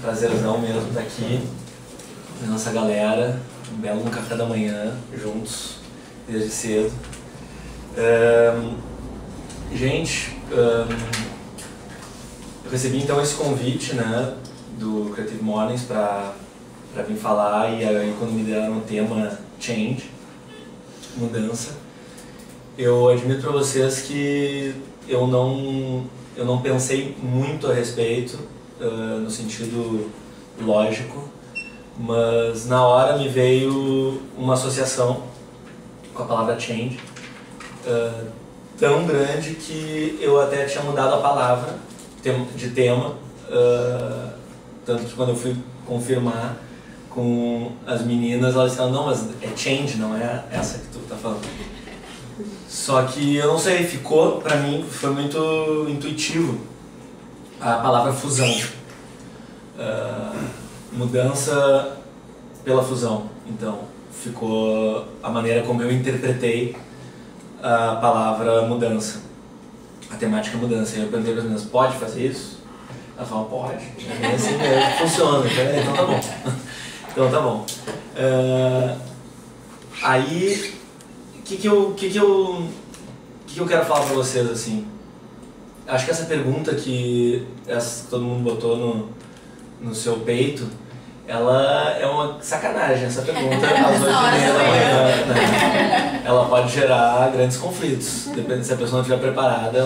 Prazerzão mesmo estar aqui, a nossa galera, um belo café da manhã, juntos, desde cedo. Gente, eu recebi então esse convite, né, do Creative Mornings para vir falar, e aí quando me deram o tema Change, mudança, eu admito para vocês que eu não pensei muito a respeito, no sentido lógico, mas na hora me veio uma associação com a palavra change tão grande que eu até tinha mudado a palavra de tema, tanto que quando eu fui confirmar com as meninas, elas disseram, não, mas é change, não é essa que tu tá falando. Só que eu não sei, ficou, pra mim, foi muito intuitivo a palavra fusão, mudança pela fusão. Então ficou a maneira como eu interpretei a palavra mudança, a temática mudança. E eu perguntei para as meninas, pode fazer isso? Elas falaram, pode. É assim mesmo, funciona. Então tá bom. Então tá bom. Aí, o que eu quero falar para vocês assim? Acho que essa pergunta que todo mundo botou no seu peito, ela é uma sacanagem, essa pergunta às 8h30 da manhã, né? Ela pode gerar grandes conflitos, dependendo se a pessoa não estiver preparada,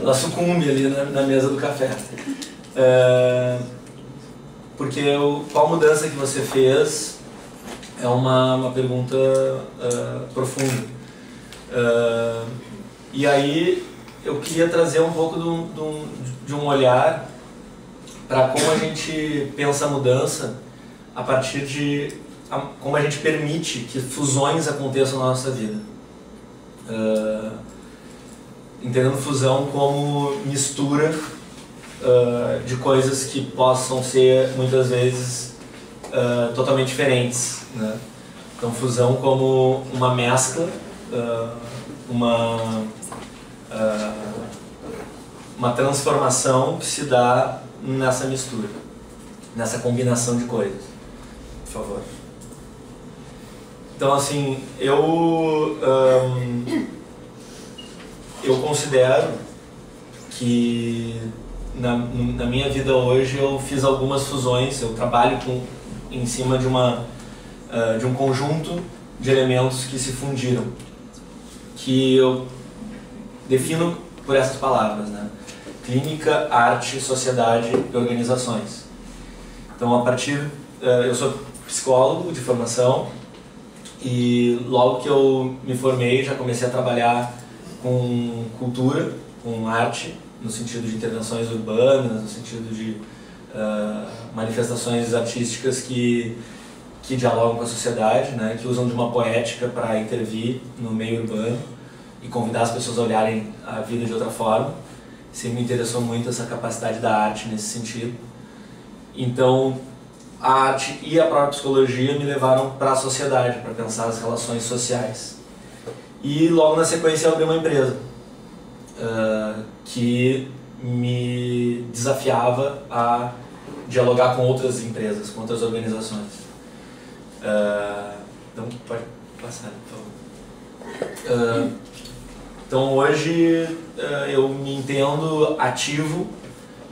ela sucumbe ali na mesa do café. Porque qual mudança que você fez é uma pergunta profunda. E aí eu queria trazer um pouco de um olhar para como a gente pensa a mudança a partir de como a gente permite que fusões aconteçam na nossa vida. Entendendo fusão como mistura de coisas que possam ser muitas vezes totalmente diferentes, né? Então fusão como uma mescla, uma transformação que se dá nessa mistura, nessa combinação de coisas. Por favor. Então assim, eu considero que na minha vida hoje eu fiz algumas fusões, eu trabalho em cima de um conjunto de elementos que se fundiram, que eu defino por essas palavras, né? Clínica, arte, sociedade e organizações. Então, eu sou psicólogo de formação e logo que eu me formei já comecei a trabalhar com cultura, com arte, no sentido de intervenções urbanas, no sentido de manifestações artísticas que dialogam com a sociedade, né? Que usam de uma poética para intervir no meio urbano e convidar as pessoas a olharem a vida de outra forma. Sempre me interessou muito essa capacidade da arte nesse sentido. Então, a arte e a própria psicologia me levaram para a sociedade, para pensar as relações sociais. E logo na sequência eu abri uma empresa que me desafiava a dialogar com outras empresas, com outras organizações. Então, pode passar, por favor. Então hoje eu me entendo ativo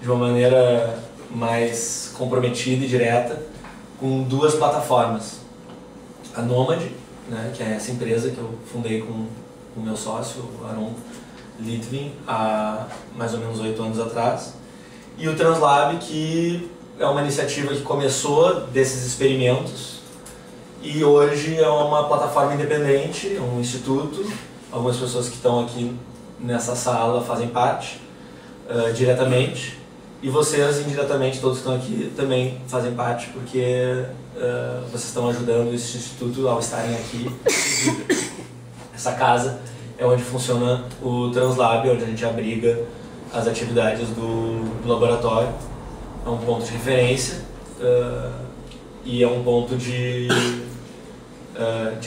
de uma maneira mais comprometida e direta com duas plataformas. A Nomad, né, que é essa empresa que eu fundei com o meu sócio, o Aron Litvin, há mais ou menos 8 anos atrás. E o Translab, que é uma iniciativa que começou desses experimentos e hoje é uma plataforma independente, um instituto. Algumas pessoas que estão aqui nessa sala fazem parte diretamente, e vocês indiretamente, todos que estão aqui, também fazem parte, porque vocês estão ajudando esse instituto ao estarem aqui. Essa casa é onde funciona o Translab, onde a gente abriga as atividades do laboratório. É um ponto de referência e é um ponto de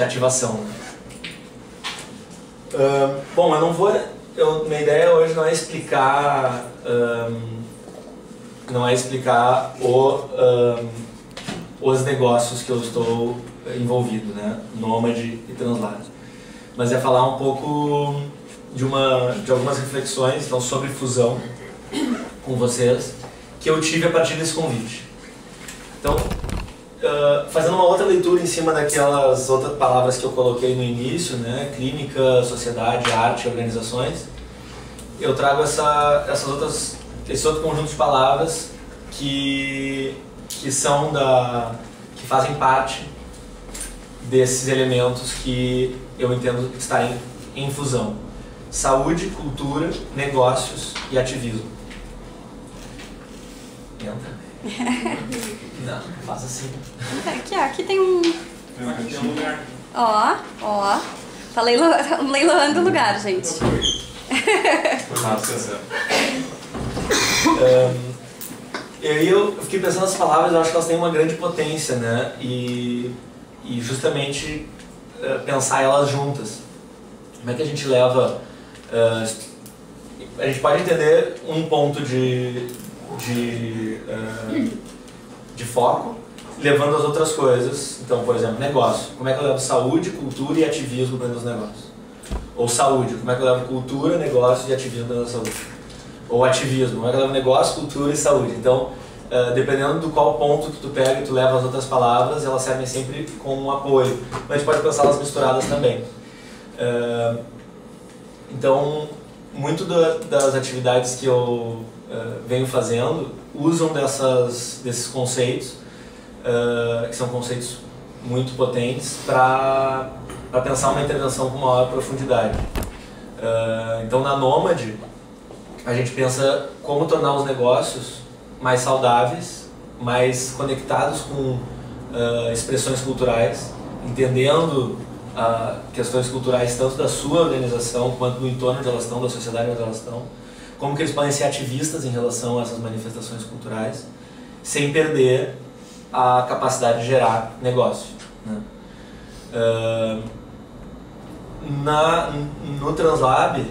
ativação. Bom, eu não vou... minha ideia hoje não é explicar os negócios que eu estou envolvido, né? Nômade e Translab. Mas é falar um pouco de algumas reflexões então, sobre fusão com vocês que eu tive a partir desse convite. Então, fazendo uma outra leitura em cima daquelas outras palavras que eu coloquei no início, né? Clínica, sociedade, arte, organizações, eu trago esse outro conjunto de palavras que fazem parte desses elementos que eu entendo estarem em fusão: saúde, cultura, negócios e ativismo. Entra. Não, faz assim. Aqui tem um... Aqui tem um lugar. Ó. Tá leiloando o lugar, gente. E aí eu fiquei pensando nas palavras, eu acho que elas têm uma grande potência, né? E justamente pensar elas juntas. Como é que a gente leva... a gente pode entender um ponto de foco, levando as outras coisas. Então, por exemplo, negócio. Como é que eu levo saúde, cultura e ativismo dentro dos negócios? Ou saúde. Como é que eu levo cultura, negócio e ativismo dentro da saúde? Ou ativismo. Como é que eu levo negócio, cultura e saúde? Então, dependendo do qual ponto que tu pega e tu leva as outras palavras, elas servem sempre como um apoio. Mas a gente pode pensar elas misturadas também. Então, muito das atividades que eu venho fazendo usam desses conceitos, que são conceitos muito potentes, para pensar uma intervenção com maior profundidade. Então, na Nômade, a gente pensa como tornar os negócios mais saudáveis, mais conectados com expressões culturais, entendendo questões culturais tanto da sua organização quanto do entorno onde elas estão, da sociedade onde elas estão, como que eles podem ser ativistas em relação a essas manifestações culturais, sem perder a capacidade de gerar negócio, né? No Translab,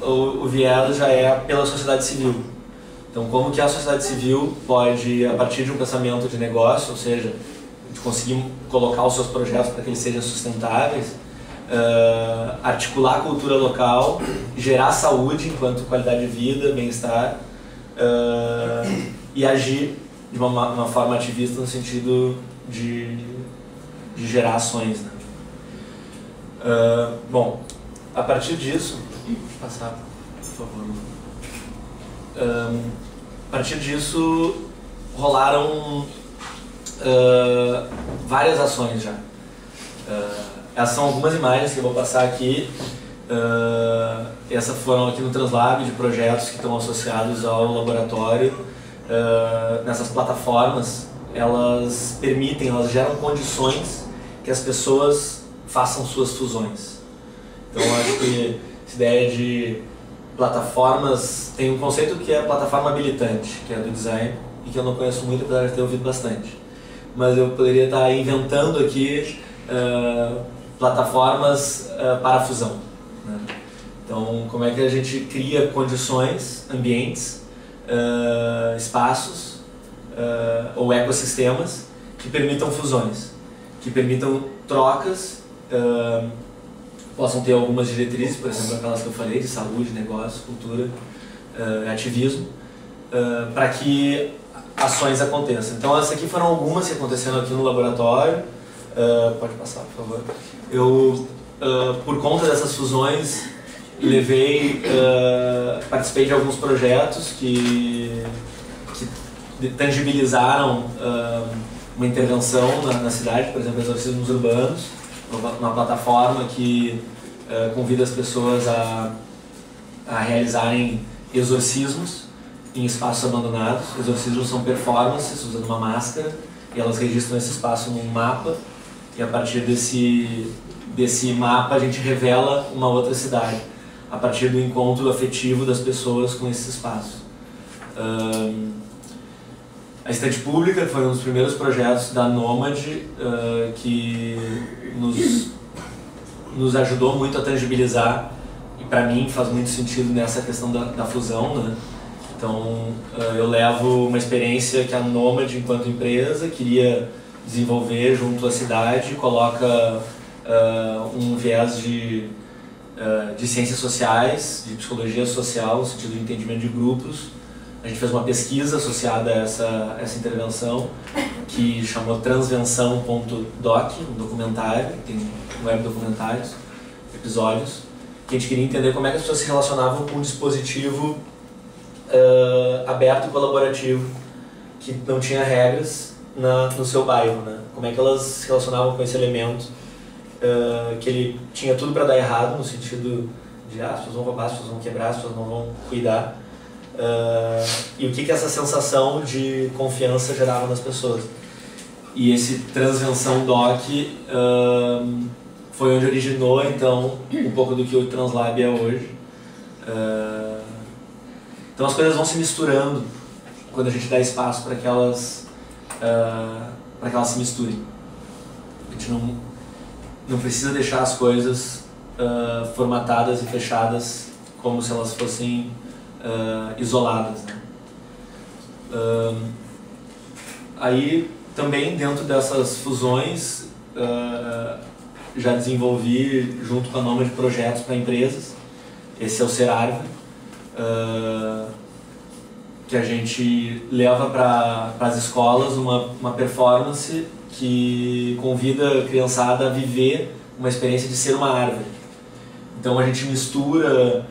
o viés já é pela sociedade civil. Então, como que a sociedade civil pode, a partir de um pensamento de negócio, ou seja, de conseguir colocar os seus projetos para que eles sejam sustentáveis, articular a cultura local, gerar saúde enquanto qualidade de vida, bem-estar, e agir de uma forma ativista no sentido de gerar ações, né? Bom, a partir disso, passar, por favor. A partir disso rolaram várias ações já. Essas são algumas imagens que eu vou passar aqui. Essas foram aqui no Translab, de projetos que estão associados ao laboratório. Nessas plataformas, elas geram condições que as pessoas façam suas fusões. Então, eu acho que essa ideia de plataformas, tem um conceito que é plataforma habilitante, que é do design, e que eu não conheço muito, apesar de ter ouvido bastante. Mas eu poderia estar inventando aqui plataformas para a fusão, né? Então, como é que a gente cria condições, ambientes, espaços ou ecossistemas que permitam fusões, que permitam trocas, possam ter algumas diretrizes, por exemplo, aquelas que eu falei, de saúde, negócio, cultura, ativismo, para que ações aconteçam. Então, essas aqui foram algumas que aconteceram aqui no laboratório. Pode passar, por favor. Eu, por conta dessas fusões, participei de alguns projetos que tangibilizaram uma intervenção na cidade, por exemplo, exorcismos urbanos, uma plataforma que convida as pessoas a realizarem exorcismos em espaços abandonados. Exorcismos são performances usando uma máscara, e elas registram esse espaço num mapa, e a partir desse mapa a gente revela uma outra cidade. a partir do encontro afetivo das pessoas com esse espaço. A Estante Pública foi um dos primeiros projetos da Nômade que nos ajudou muito a tangibilizar, e para mim faz muito sentido nessa questão da fusão, né? Então eu levo uma experiência que a Nômade, enquanto empresa, queria desenvolver junto à cidade, coloca um viés de ciências sociais, de psicologia social, no sentido de entendimento de grupos. A gente fez uma pesquisa associada a essa intervenção, que chamou Transvenção.doc, um documentário, tem web documentários, episódios, que a gente queria entender como é que as pessoas se relacionavam com um dispositivo aberto e colaborativo, que não tinha regras no seu bairro, né? Como é que elas se relacionavam com esse elemento, que ele tinha tudo para dar errado, no sentido de as pessoas vão roubar, as pessoas vão quebrar, as pessoas não vão cuidar. E o que essa sensação de confiança gerava nas pessoas. E esse Transvenção Doc foi onde originou, então, um pouco do que o Translab é hoje. Então as coisas vão se misturando quando a gente dá espaço para que elas se misturem. A gente não precisa deixar as coisas formatadas e fechadas como se elas fossem isoladas, né? Aí também dentro dessas fusões já desenvolvi junto com a Nômade projetos para empresas. Esse é o Ser Árvore, que a gente leva para as escolas uma performance que convida a criançada a viver uma experiência de ser uma árvore. Então a gente mistura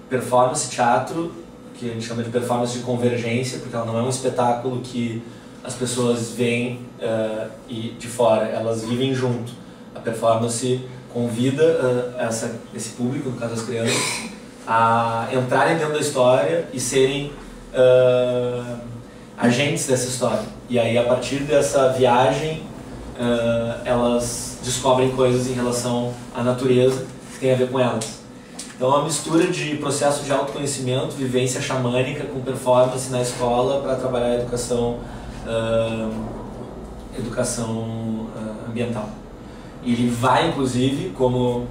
performance, teatro, que a gente chama de performance de convergência, porque ela não é um espetáculo que as pessoas veem e de fora, elas vivem junto. A performance convida esse público, no caso as crianças, a entrarem dentro da história e serem agentes dessa história. E aí, a partir dessa viagem, elas descobrem coisas em relação à natureza que tem a ver com elas. Então, é uma mistura de processo de autoconhecimento, vivência xamânica com performance na escola para trabalhar a educação ambiental. E ele vai, inclusive, como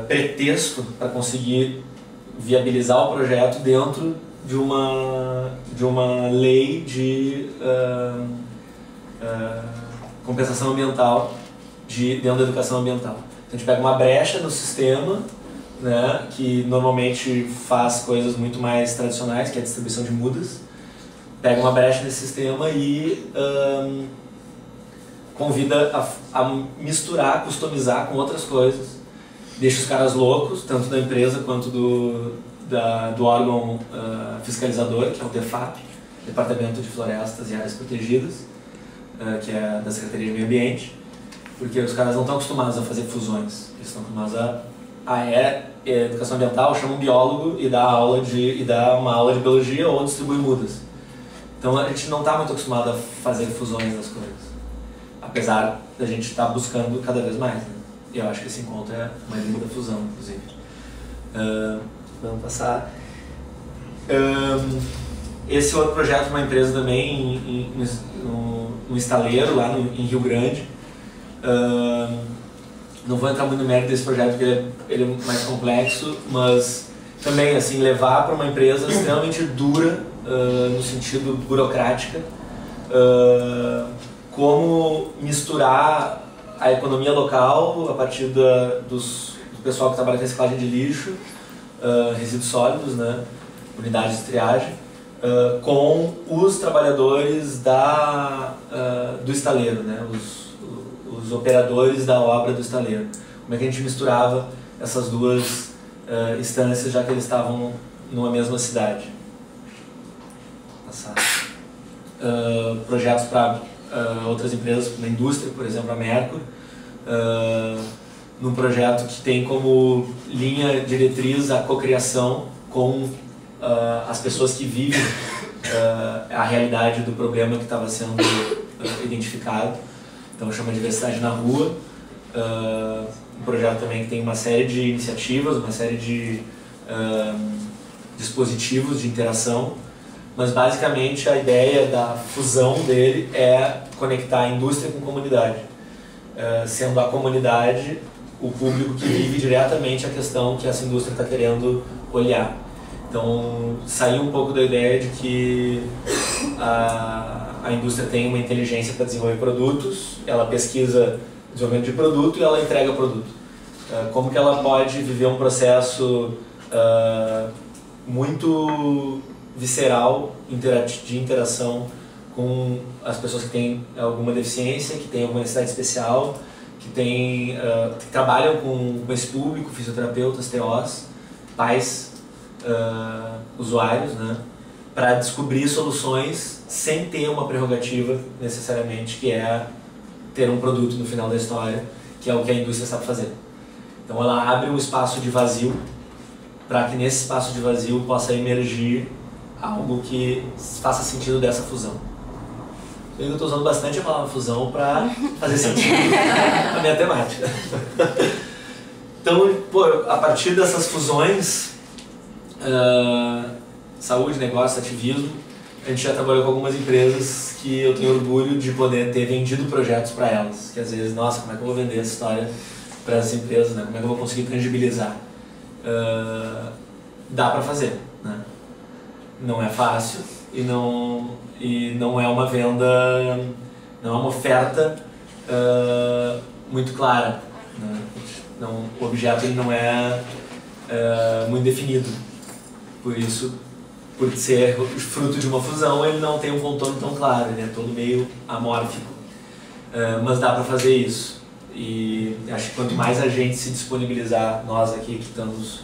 pretexto para conseguir viabilizar o projeto dentro de uma lei de compensação ambiental dentro da educação ambiental. Então a gente pega uma brecha no sistema, né, que normalmente faz coisas muito mais tradicionais, que é a distribuição de mudas, pega uma brecha nesse sistema e convida a misturar, customizar com outras coisas, deixa os caras loucos, tanto da empresa quanto do órgão fiscalizador, que é o DEFAP, Departamento de Florestas e Áreas Protegidas, que é da Secretaria de Meio Ambiente, porque os caras não estão acostumados a fazer fusões, eles estão acostumados a educação ambiental, chama um biólogo e dá uma aula de biologia ou distribui mudas. Então a gente não está muito acostumado a fazer fusões das coisas, apesar da gente estar buscando cada vez mais, né? E eu acho que esse encontro é uma linda fusão, inclusive. Vamos passar. Esse outro projeto é uma empresa também no estaleiro, lá em Rio Grande. Não vou entrar muito no mérito desse projeto porque ele é mais complexo, mas também assim, levar para uma empresa extremamente dura, no sentido burocrática, como misturar a economia local a partir do pessoal que trabalha com reciclagem de lixo, resíduos sólidos, né, unidades de triagem, com os trabalhadores do estaleiro, né, os operadores da obra do estaleiro. Como é que a gente misturava essas duas instâncias, já que eles estavam numa mesma cidade. Passar. Projetos para outras empresas na indústria, por exemplo a Mercury, num projeto que tem como linha diretriz a cocriação com as pessoas que vivem a realidade do problema que estava sendo identificado. Então chama Diversidade na Rua. Um projeto também que tem uma série de iniciativas, uma série de dispositivos de interação, mas basicamente a ideia da fusão dele é conectar a indústria com a comunidade, sendo a comunidade o público que vive diretamente a questão que essa indústria está querendo olhar. Então, sair um pouco da ideia de que a indústria tem uma inteligência para desenvolver produtos, ela pesquisa o desenvolvimento de produto e ela entrega produto. Como que ela pode viver um processo muito visceral de interação com as pessoas que têm alguma deficiência, que têm alguma necessidade especial, que trabalham com esse público, fisioterapeutas, TOs, pais, usuários, né, para descobrir soluções sem ter uma prerrogativa necessariamente, que é ter um produto no final da história, que é o que a indústria sabe fazer. Então ela abre um espaço de vazio para que nesse espaço de vazio possa emergir algo que faça sentido dessa fusão. Eu estou usando bastante a palavra fusão para fazer sentido a minha temática. Então, a partir dessas fusões, saúde, negócio, ativismo, a gente já trabalhou com algumas empresas que eu tenho orgulho de poder ter vendido projetos para elas. Que às vezes, nossa, como é que eu vou vender essa história para as empresas, né? Como é que eu vou conseguir tangibilizar? Dá para fazer, né? Não é fácil e não é uma venda, não é uma oferta muito clara, né? O objeto ele não é muito definido, por isso, por ser fruto de uma fusão, ele não tem um contorno tão claro, ele é todo meio amórfico, mas dá para fazer isso. E acho que quanto mais a gente se disponibilizar, nós aqui que estamos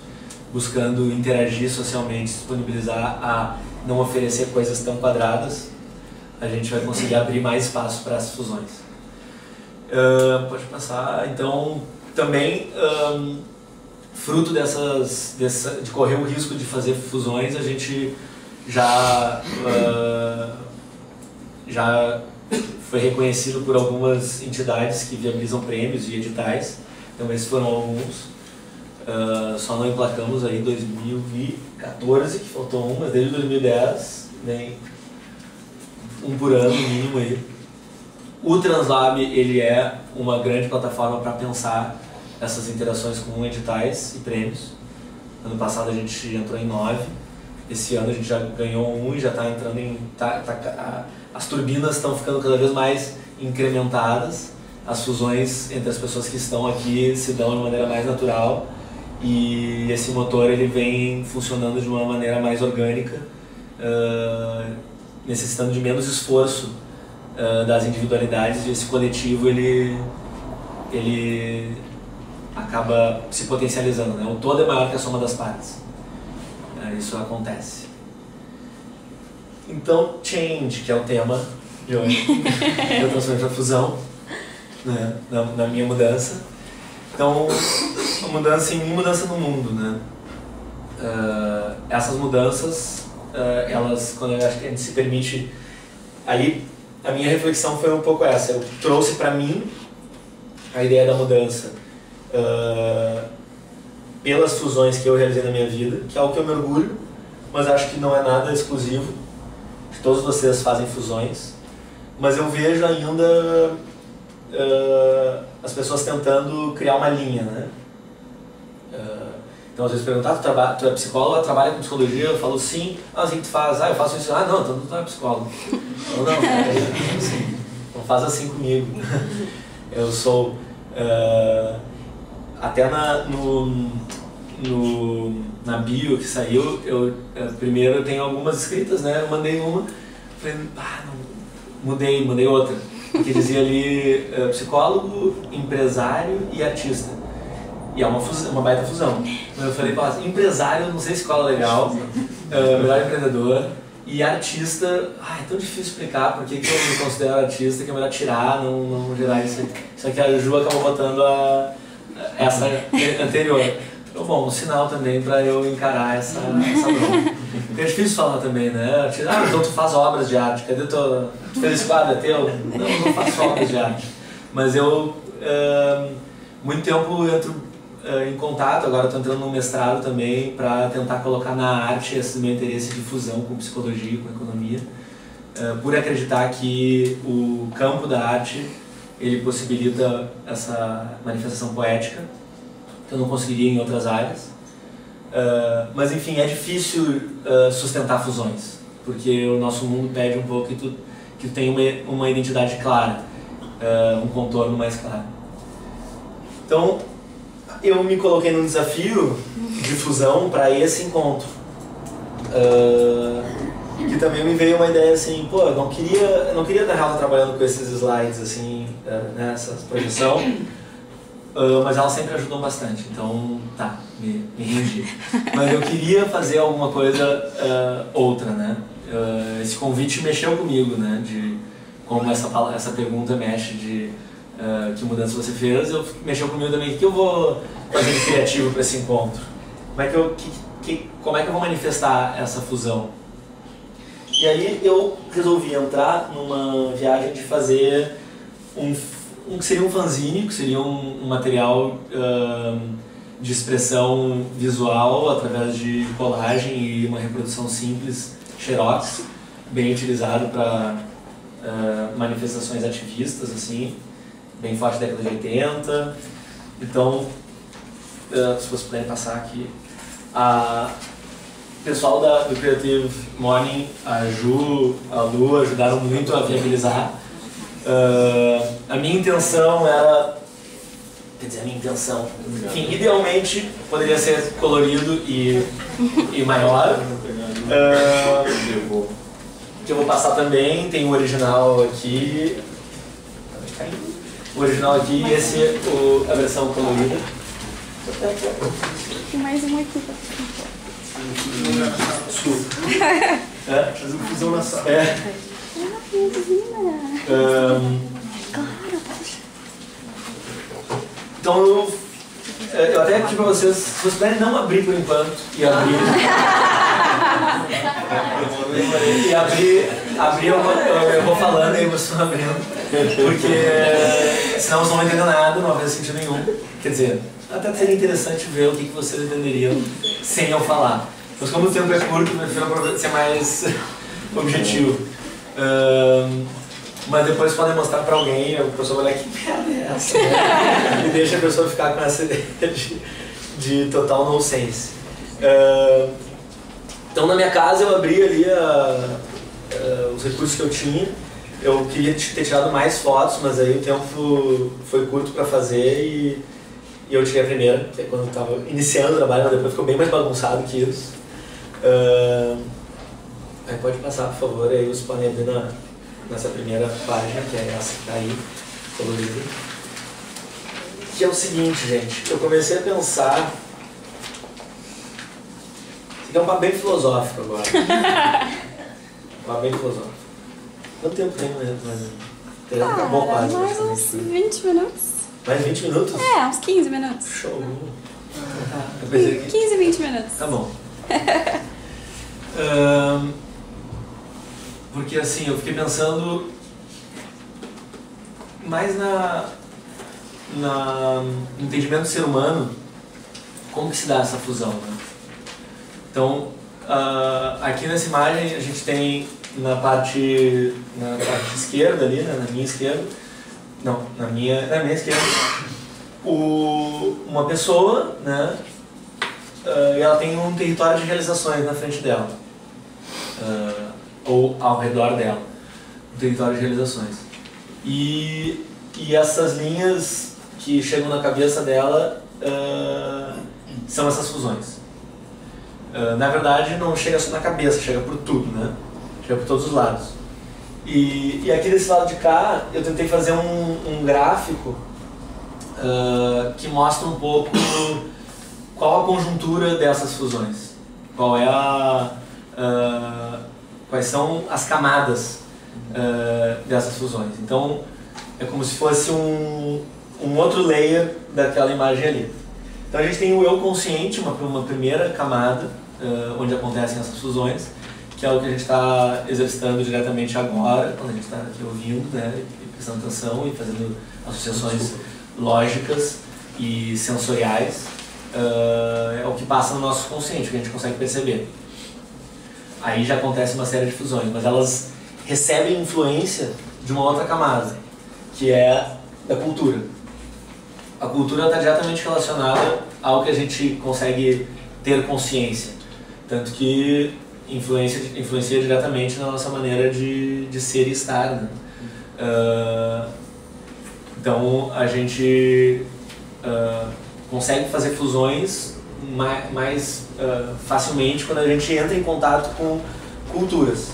buscando interagir socialmente, se disponibilizar a não oferecer coisas tão quadradas, a gente vai conseguir abrir mais espaço para as fusões. Pode passar. Então, também, fruto de correr o risco de fazer fusões, a gente já foi reconhecido por algumas entidades que viabilizam prêmios e editais. Então, esses foram alguns. Só não emplacamos aí em 2014, que faltou um, mas desde 2010, nem um por ano mínimo aí. O Translab, ele é uma grande plataforma para pensar essas interações com editais e prêmios. Ano passado a gente entrou em 9, esse ano a gente já ganhou um e já está entrando em... as turbinas estão ficando cada vez mais incrementadas, as fusões entre as pessoas que estão aqui se dão de maneira mais natural, e esse motor ele vem funcionando de uma maneira mais orgânica, necessitando de menos esforço das individualidades, e esse coletivo ele acaba se potencializando, né? O todo é maior que a soma das partes. Isso acontece. Então, change, que é o tema de hoje, eu transformei para fusão, né? na minha mudança. Então, a mudança em mim, mudança no mundo, né? Essas mudanças, elas, quando eu acho que a gente se permite, aí a minha reflexão foi um pouco essa. Eu trouxe para mim a ideia da mudança pelas fusões que eu realizei na minha vida, que é algo que eu me orgulho, mas acho que não é nada exclusivo. Todos vocês fazem fusões, mas eu vejo ainda as pessoas tentando criar uma linha, né? Então às vezes perguntam, tu é psicóloga, trabalha com psicologia? Eu falo sim. Assim que tu faz? Eu faço isso. Não, então tu não é psicólogo. Eu não, assim, não faz assim comigo. Eu sou, até na bio que saiu, primeiro eu tenho algumas escritas, né? Eu mandei uma, falei, não, mudei outra, que dizia ali psicólogo, empresário e artista. E é uma baita fusão. Eu falei, empresário, não sei se cola legal, melhor empreendedor, e artista, é tão difícil explicar por que eu me considero artista, que é melhor tirar, não gerar isso aí. Só que a Ju acabou botando essa anterior. Então, bom, um sinal também para eu encarar essa bronca. É difícil falar também, né? Então tu faz obras de arte, cadê tu fez esse quadro, é teu? Não faço obras de arte. Mas eu, muito tempo entro em contato, agora estou entrando no mestrado também para tentar colocar na arte esse meu interesse de fusão com psicologia, com economia, por acreditar que o campo da arte ele possibilita essa manifestação poética que eu não conseguiria em outras áreas. Mas enfim, é difícil sustentar fusões, porque o nosso mundo pede um pouco que tu tenha uma identidade clara, um contorno mais claro. Então, eu me coloquei num desafio de fusão para esse encontro, que também me veio uma ideia assim, pô, eu não queria na real estar trabalhando com esses slides assim, nessa projeção, mas elas sempre ajudam bastante, então tá, me rendi. Mas eu queria fazer alguma coisa outra, né? Esse convite mexeu comigo, né? De como essa pergunta mexe de que mudança você fez, mexeu comigo também. O que eu vou fazer de criativo para esse encontro? Como é que eu vou manifestar essa fusão? E aí eu resolvi entrar numa viagem de fazer que seria um fanzine, que seria um material de expressão visual através de colagem e uma reprodução simples, xerox, bem utilizado para manifestações ativistas, assim, bem forte da década de 80. Então, se vocês puderem passar aqui, o pessoal do Creative Morning, a Ju, a Lu, ajudaram muito a viabilizar. A minha intenção era, enfim, idealmente poderia ser colorido e maior. Que eu vou passar também, tem o original aqui. O original aqui e esse a versão colorida. Tem mais um aqui. Desculpa. Fazer uma fusão na sala. Então eu até pedi para vocês, se vocês puderem não abrir por enquanto e abrir. Eu vou falando e vocês vão abrindo. Porque senão vocês não vão entender nada, não vai fazer sentido nenhum. Quer dizer, até seria interessante ver o que vocês entenderiam sem eu falar. Mas como o tempo é curto, eu prefiro ser mais objetivo. Mas depois podem mostrar para alguém, a pessoa vai olhar, que merda é essa? Né? E deixa a pessoa ficar com essa ideia de total nonsense. Então na minha casa eu abri ali os recursos que eu tinha. Eu queria ter tirado mais fotos, mas aí o tempo foi curto para fazer e eu tirei a primeira, que é quando eu estava iniciando o trabalho, mas depois ficou bem mais bagunçado que isso. Aí pode passar, por favor, aí vocês podem abrir nessa primeira página, que é essa que está aí, colorida. Que é o seguinte, gente, eu comecei a pensar... Isso aqui é um papo bem filosófico agora. Um papo bem filosófico. Quanto tempo tem mais? Acabou quase. Mais uns 20 minutos. Mais 20 minutos? Uns 15 minutos. Show! 15, 20 minutos. Tá bom. Porque assim, eu fiquei pensando mais no entendimento do ser humano, como que se dá essa fusão, né? Então, aqui nessa imagem a gente tem na parte esquerda ali, né, na minha esquerda, não, na minha esquerda, uma pessoa, né, e ela tem um território de realizações na frente dela, ou ao redor dela, um território de realizações. E essas linhas que chegam na cabeça dela são essas fusões. Na verdade, não chega só na cabeça, chega por tudo, né? Chega por todos os lados. E aqui desse lado de cá, eu tentei fazer um gráfico que mostra um pouco qual a conjuntura dessas fusões, quais são as camadas dessas fusões. Então, é como se fosse um outro layer daquela imagem ali. Então a gente tem o eu consciente, uma primeira camada, onde acontecem essas fusões, que é o que a gente está exercitando diretamente agora, quando a gente está aqui ouvindo, né, e prestando atenção e fazendo associações lógicas e sensoriais. É o que passa no nosso consciente, que a gente consegue perceber. Aí já acontece uma série de fusões, mas elas recebem influência de uma outra camada, que é da cultura. A cultura está diretamente relacionada ao que a gente consegue ter consciência, tanto que influencia diretamente na nossa maneira de ser e estar, né? Então a gente consegue fazer fusões mais facilmente quando a gente entra em contato com culturas.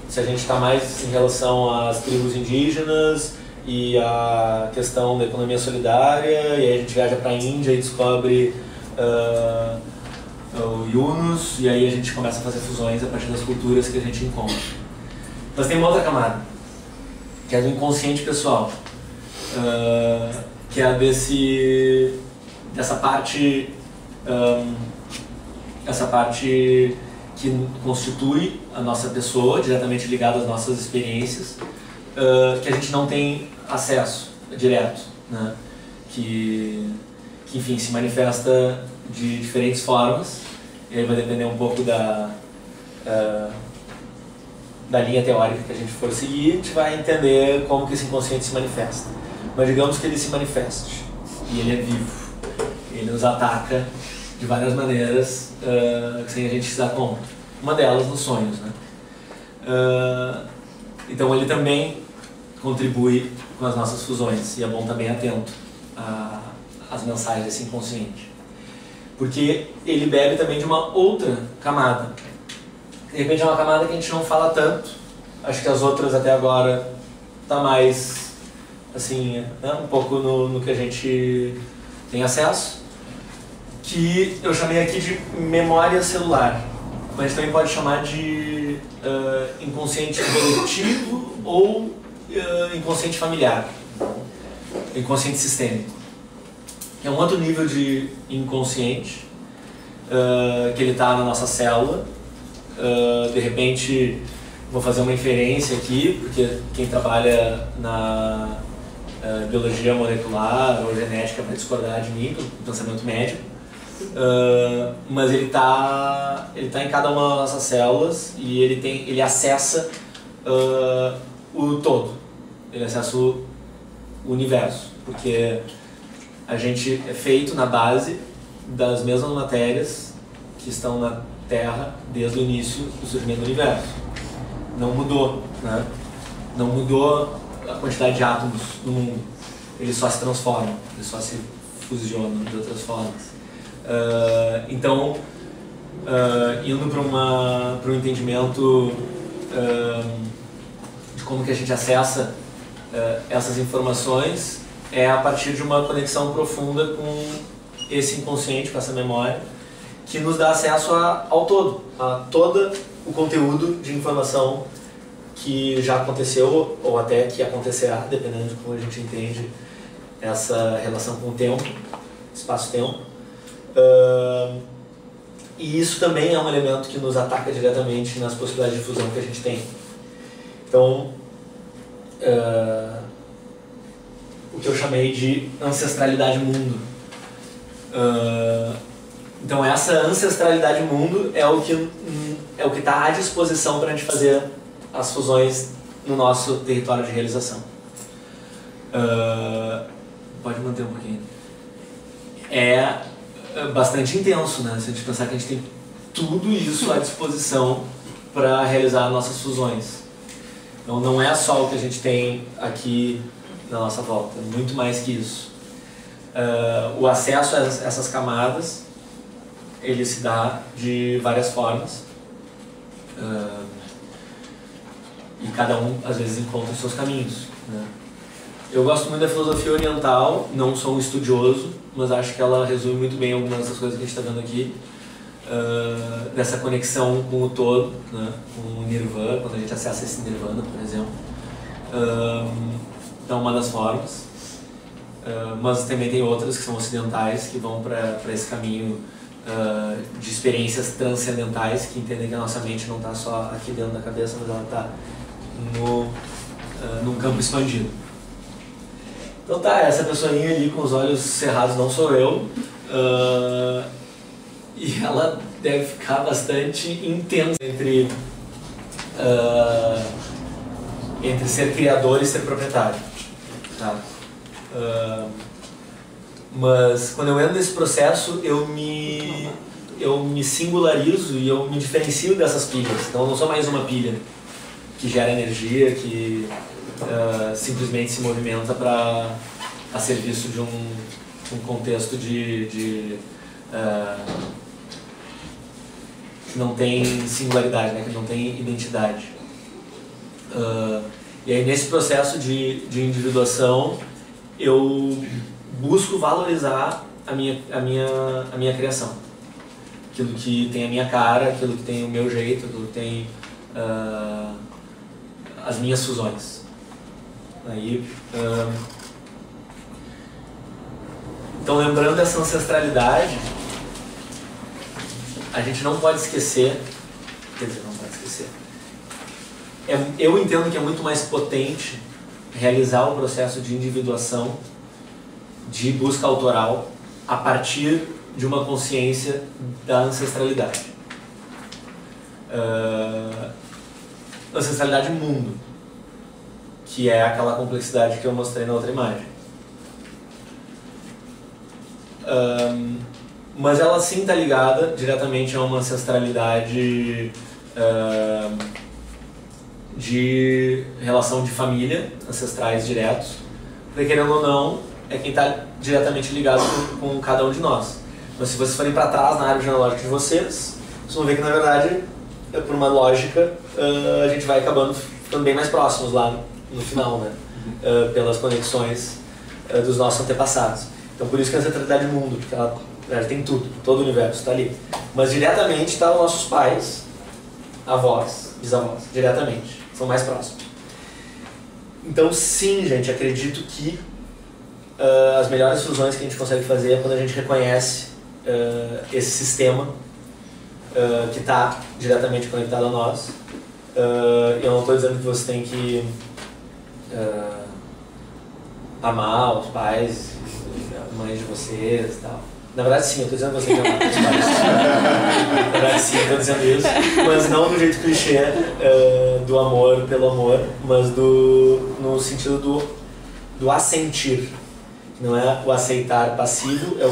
Se a gente está mais em relação às tribos indígenas e a questão da economia solidária, e aí a gente viaja para a Índia e descobre o Yunus, e aí a gente começa a fazer fusões a partir das culturas que a gente encontra. Mas tem uma outra camada, que é do inconsciente pessoal, que é dessa parte que constitui a nossa pessoa, diretamente ligada às nossas experiências, que a gente não tem acesso direto, né? Que enfim, se manifesta de diferentes formas, e aí vai depender um pouco da linha teórica que a gente for seguir, a gente vai entender como que esse inconsciente se manifesta. Mas digamos que ele se manifeste, e ele é vivo, ele nos ataca de várias maneiras, sem a gente se dar conta. Uma delas nos sonhos, né? Então ele também contribui com as nossas fusões, e é bom também atento às mensagens desse inconsciente, porque ele bebe também de uma outra camada. De repente é uma camada que a gente não fala tanto, acho que as outras até agora tá mais assim, né, um pouco no que a gente tem acesso, que eu chamei aqui de memória celular, mas também pode chamar de inconsciente coletivo ou inconsciente familiar, inconsciente sistêmico. É um outro nível de inconsciente, que ele está na nossa célula. De repente, vou fazer uma inferência aqui, porque quem trabalha na biologia molecular ou genética vai discordar de mim, do pensamento médico. Mas ele tá em cada uma das nossas células, e ele acessa o todo, ele acessa o universo, porque a gente é feito na base das mesmas matérias que estão na Terra desde o início do surgimento do universo. Não mudou, né? Não mudou a quantidade de átomos no mundo, eles só se transformam, eles só se fusionam de outras formas. Então, indo para um entendimento de como que a gente acessa essas informações, é a partir de uma conexão profunda com esse inconsciente, com essa memória, que nos dá acesso ao todo, a todo o conteúdo de informação que já aconteceu ou até que acontecerá, dependendo de como a gente entende essa relação com o tempo, espaço-tempo. E isso também é um elemento que nos ataca diretamente nas possibilidades de fusão que a gente tem. Então, o que eu chamei de ancestralidade mundo. Então essa ancestralidade mundo é o que está à disposição para a gente fazer as fusões no nosso território de realização. Pode manter um pouquinho. É bastante intenso, né? Se a gente pensar que a gente tem tudo isso à disposição para realizar nossas fusões. Então não é só o que a gente tem aqui na nossa volta, é muito mais que isso. O acesso a essas camadas, ele se dá de várias formas, e cada um às vezes encontra os seus caminhos, né? Eu gosto muito da filosofia oriental, não sou um estudioso, mas acho que ela resume muito bem algumas dessas coisas que a gente está vendo aqui, dessa conexão com o todo, né? Com o nirvana, quando a gente acessa esse nirvana, por exemplo. Então, uma das formas, mas também tem outras que são ocidentais, que vão para esse caminho de experiências transcendentais, que entendem que a nossa mente não está só aqui dentro da cabeça, mas ela está num campo expandido. Então tá, essa pessoinha ali com os olhos cerrados não sou eu, e ela deve ficar bastante intensa entre ser criador e ser proprietário, tá? Mas quando eu entro nesse processo, eu me singularizo e eu me diferencio dessas pilhas. Então eu não sou mais uma pilha que gera energia, que simplesmente se movimenta a serviço de um contexto que não tem singularidade, né? Que não tem identidade. E aí nesse processo de individuação eu busco valorizar a minha criação, aquilo que tem a minha cara, aquilo que tem o meu jeito, aquilo que tem as minhas fusões. Aí, então, lembrando essa ancestralidade, a gente não pode esquecer, quer dizer, não pode esquecer. Eu entendo que é muito mais potente realizar o processo de individuação, de busca autoral, a partir de uma consciência da ancestralidade. Ancestralidade mundo, que é aquela complexidade que eu mostrei na outra imagem. Mas ela sim está ligada diretamente a uma ancestralidade de relação de família, ancestrais diretos, porque querendo ou não, é quem está diretamente ligado com cada um de nós. Mas se vocês forem para trás na árvore genealógica de vocês vão ver que na verdade, por uma lógica, a gente vai acabando ficando bem mais próximos lá no final, né? Pelas conexões dos nossos antepassados. Então por isso que a ancestralidade mundo, porque ela tem tudo, todo o universo está ali. Mas diretamente está os nossos pais, avós, bisavós, diretamente, são mais próximos. Então sim, gente, acredito que as melhores fusões que a gente consegue fazer é quando a gente reconhece esse sistema que está diretamente conectado a nós. Eu não estou dizendo que você tem que amar os pais, a mãe de vocês e tal. Na verdade sim, eu estou dizendo que você tem que amar os pais. Na verdade sim, eu estou dizendo isso, mas não do jeito clichê do amor pelo amor, mas no sentido do assentir. Não é o aceitar passivo, é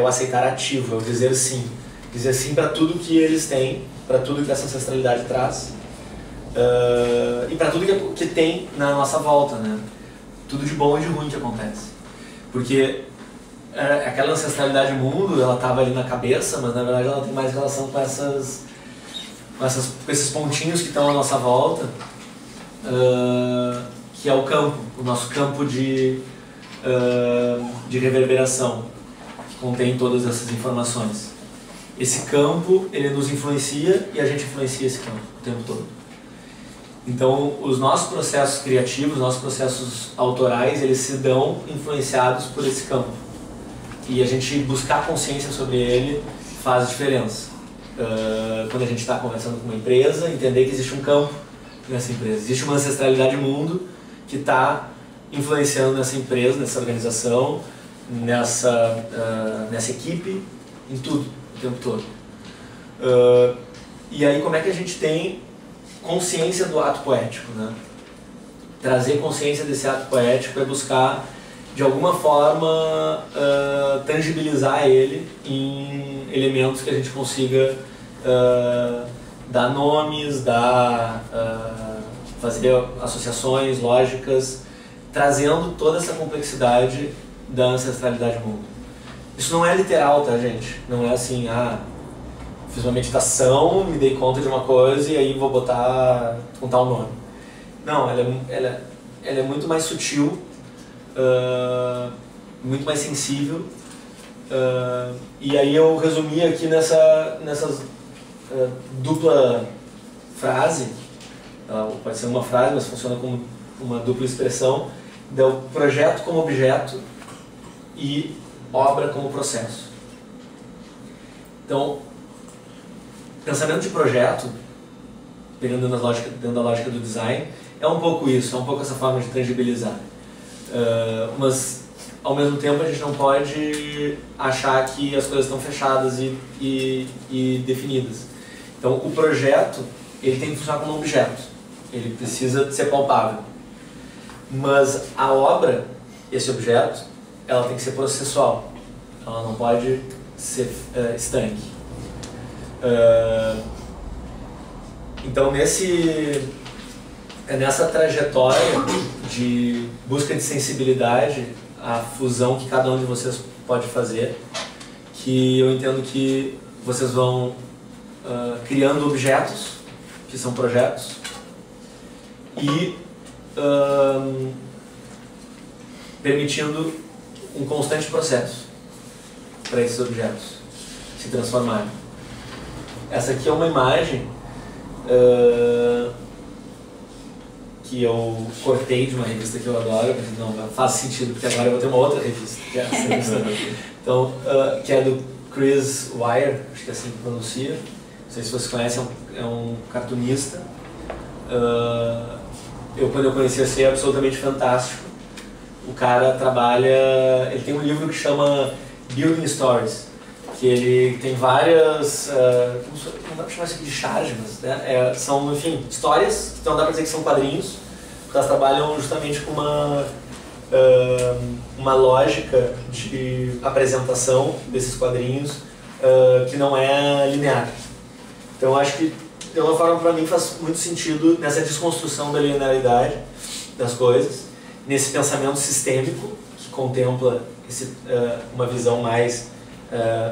o aceitar ativo, é o dizer sim. Dizer sim para tudo que eles têm, para tudo que essa ancestralidade traz, e para tudo que tem na nossa volta, né? Tudo de bom e de ruim que acontece. Porque aquela ancestralidade mundo, ela estava ali na cabeça, mas na verdade ela tem mais relação com esses pontinhos que estão à nossa volta, que é o campo, o nosso campo de reverberação, que contém todas essas informações. Esse campo, ele nos influencia e a gente influencia esse campo o tempo todo. Então, os nossos processos criativos, os nossos processos autorais, eles se dão influenciados por esse campo. E a gente buscar consciência sobre ele faz diferença. Quando a gente está conversando com uma empresa, entender que existe um campo nessa empresa. Existe uma ancestralidade mundo que está influenciando nessa empresa, nessa organização, nessa equipe, em tudo, o tempo todo. E aí como é que a gente tem consciência do ato poético, né? Trazer consciência desse ato poético é buscar, de alguma forma, tangibilizar ele em elementos que a gente consiga dar nomes, fazer associações lógicas, trazendo toda essa complexidade da ancestralidade mundo. Isso não é literal, tá, gente? Não é assim, fiz uma meditação, me dei conta de uma coisa e aí vou contar o nome. Não, ela é muito mais sutil, muito mais sensível, e aí eu resumi aqui nessa dupla frase, pode ser uma frase, mas funciona como uma dupla expressão, do projeto como objeto e obra como processo. Então, pensamento de projeto, pegando dentro da lógica do design, é um pouco isso, é um pouco essa forma de tangibilizar. Mas, ao mesmo tempo, a gente não pode achar que as coisas estão fechadas e definidas. Então, o projeto, ele tem que funcionar como um objeto, ele precisa ser palpável. Mas a obra, esse objeto, ela tem que ser processual, ela não pode ser estanque. Então, nessa trajetória de busca de sensibilidade, a fusão que cada um de vocês pode fazer, que eu entendo que vocês vão criando objetos, que são projetos, e permitindo um constante processo para esses objetos se transformarem. Essa aqui é uma imagem que eu cortei de uma revista que eu adoro, mas não faz sentido, porque agora eu vou ter uma outra revista, que é essa revista. Então, que é do Chris Wire, acho que é assim que pronuncia. Não sei se vocês conhecem, é um cartunista. Quando eu conheci, achei absolutamente fantástico. O cara trabalha, ele tem um livro que chama Building Stories, que ele tem várias, não dá pra chamar isso aqui de charge, mas né, são, enfim, histórias, então dá pra dizer que são quadrinhos, porque elas trabalham justamente com uma lógica de apresentação desses quadrinhos que não é linear. Então eu acho que, de uma forma, para mim faz muito sentido nessa desconstrução da linearidade das coisas, nesse pensamento sistêmico que contempla uma visão mais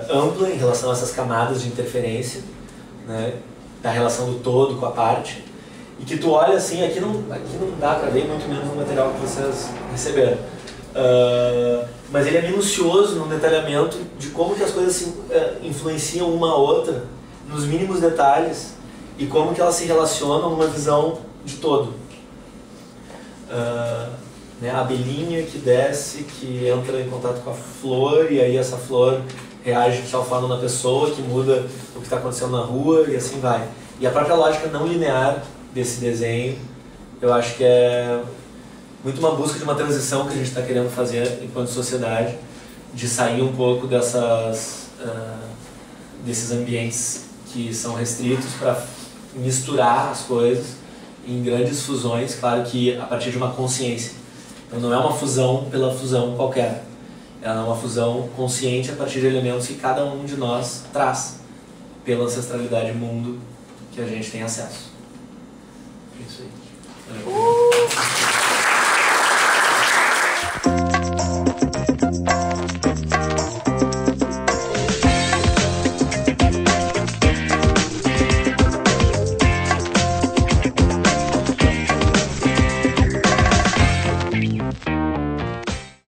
ampla em relação a essas camadas de interferência, né, da relação do todo com a parte, e que tu olha assim, aqui não dá para ver, muito menos no material que vocês receberam, mas ele é minucioso no detalhamento de como que as coisas se influenciam uma a outra, nos mínimos detalhes, e como que elas se relacionam numa visão de todo. Né, a abelhinha que desce, que entra em contato com a flor, e aí essa flor reage de tal forma na pessoa que muda o que está acontecendo na rua, e assim vai. E a própria lógica não linear desse desenho, eu acho que é muito uma busca de uma transição que a gente está querendo fazer enquanto sociedade, de sair um pouco desses ambientes que são restritos para misturar as coisas em grandes fusões, claro que a partir de uma consciência. Então não é uma fusão pela fusão qualquer, ela é uma fusão consciente a partir de elementos que cada um de nós traz pela ancestralidade mundo que a gente tem acesso. É isso aí.